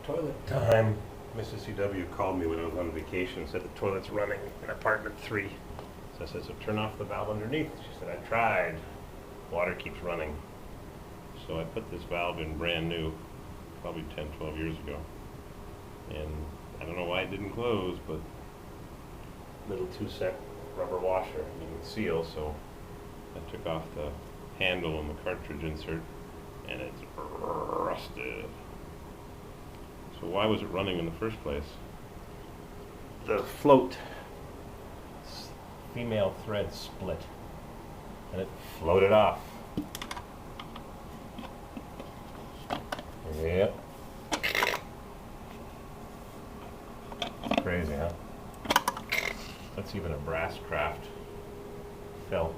Toilet time. Mrs. CW called me when I was on vacation and said the toilet's running in apartment 3. So I said, so turn off the valve underneath. She said, I tried. Water keeps running. So I put this valve in brand new, probably 10, 12 years ago. And I don't know why it didn't close, but little 2-cent rubber washer needed seal, so I took off the handle and the cartridge insert, and it's rusted. So why was it running in the first place? The float, female thread split, and it floated off. Yep. Crazy, huh? That's even a brass craft fill.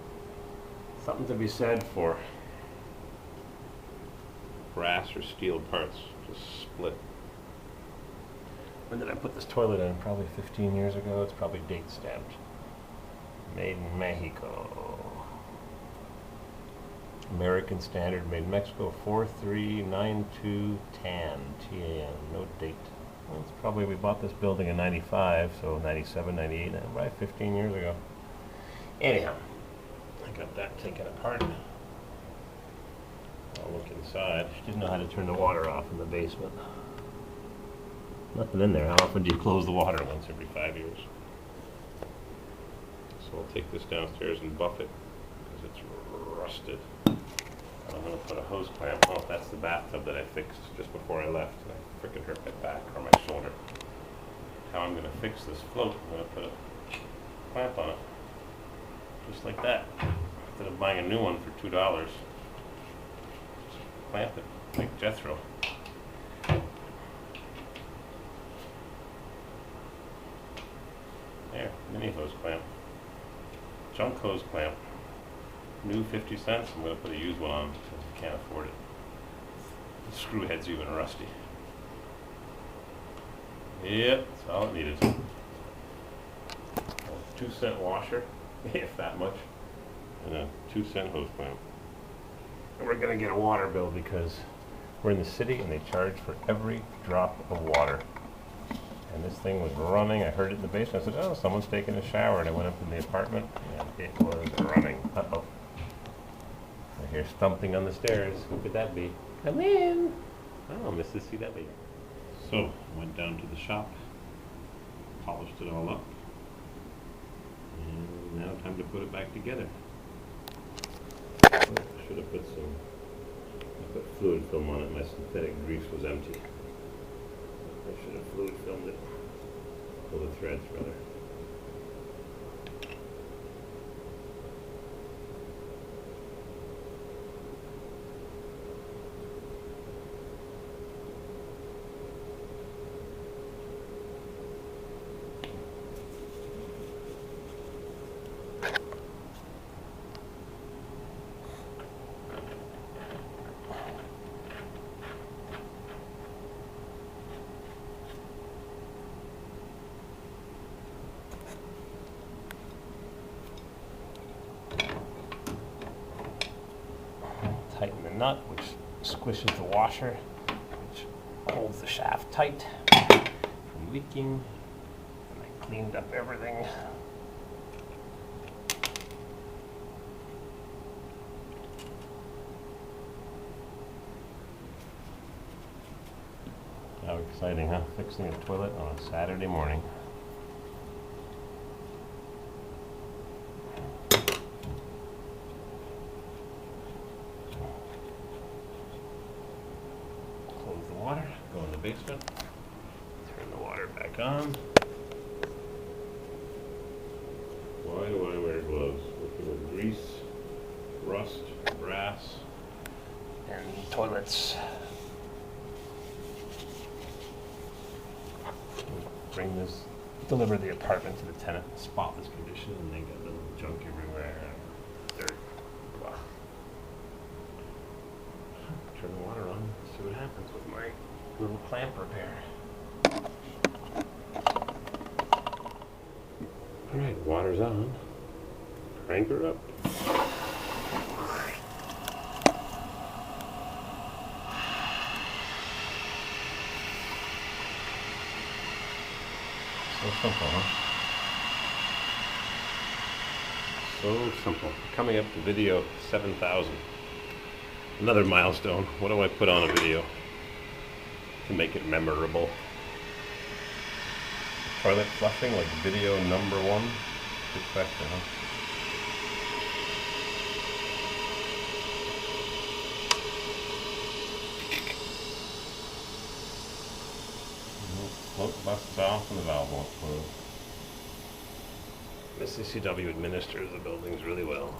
Something to be said for brass or steel parts just split. When did I put this toilet in? Probably 15 years ago. It's probably date stamped. Made in Mexico. American Standard, made in Mexico, 4392 TAN, T-A-N, no date. Well, it's probably, we bought this building in 95, so 97, 98, probably 15 years ago. Anyhow, I got that taken apart. I'll look inside. She didn't know how to turn the water off in the basement. Nothing in there. How often do you close the water? Once every 5 years. So I'll take this downstairs and buff it, because it's rusted. I'm going to put a hose clamp. Oh, that's the bathtub that I fixed just before I left. And I freaking hurt my back or my shoulder. How I'm going to fix this float, I'm going to put a clamp on it. Just like that. Instead of buying a new one for $2, just clamp it like Jethro. There, mini hose clamp. Junk hose clamp. New 50 cents. I'm going to put a used one on because I can't afford it. The screw head's even rusty. Yep, that's all it needed. A 2-cent washer, if that much, and a 2-cent hose clamp. And we're going to get a water bill because we're in the city and they charge for every drop of water. And this thing was running. I heard it in the basement. I said, oh, someone's taking a shower. And I went up in the apartment and it was running. Uh-oh. I hear stomping on the stairs. Who could that be? Come in. Oh, Mrs. CW. So, went down to the shop, polished it all up, and now time to put it back together. I should have put fluid film on it. My synthetic grease was empty. I should have fluid filmed it. Pull the threads, rather. Tighten the nut, which squishes the washer, which holds the shaft tight from leaking. And I cleaned up everything. How exciting, huh? Fixing a toilet on a Saturday morning. Close the water, go in the basement, turn the water back on. Why do I wear gloves? Working with grease, rust, brass, and toilets. Deliver the apartment to the tenant in spotless condition, and they got little junk everywhere, dirt, blah. Turn the water on, see what happens with my little clamp repair. Alright, water's on. Crank her up. So simple, huh? So simple. Coming up to video 7,000. Another milestone. What do I put on a video to make it memorable? Toilet flushing, like video number 1? Good question, huh? Float busts off and the valve won't close. Mrs. CW administers the buildings really well.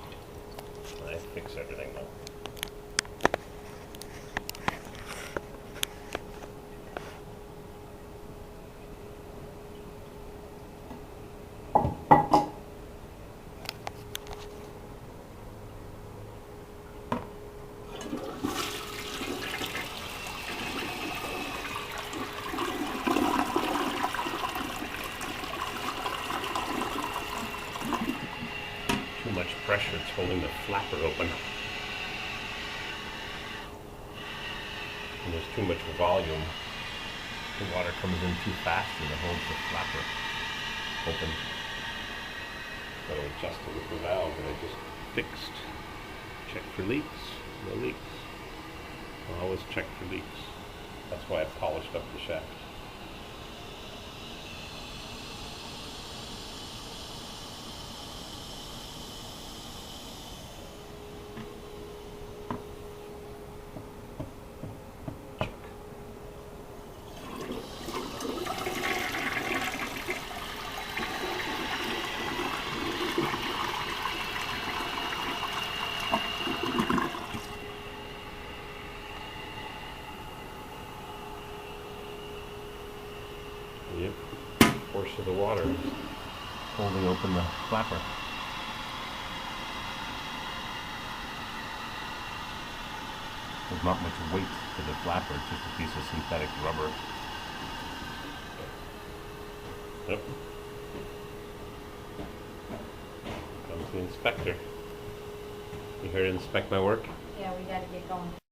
I fix everything though. Too much pressure, it's holding the flapper open. And there's too much volume. The water comes in too fast and it holds the flapper open. So I adjusted with the valve and I just fixed. Check for leaks, no leaks. I'll always check for leaks. That's why I polished up the shaft. Yep, force of the water is holding open the flapper. There's not much weight to the flapper, it's just a piece of synthetic rubber. Yep. Comes the inspector. You here to inspect my work? Yeah, we gotta get going.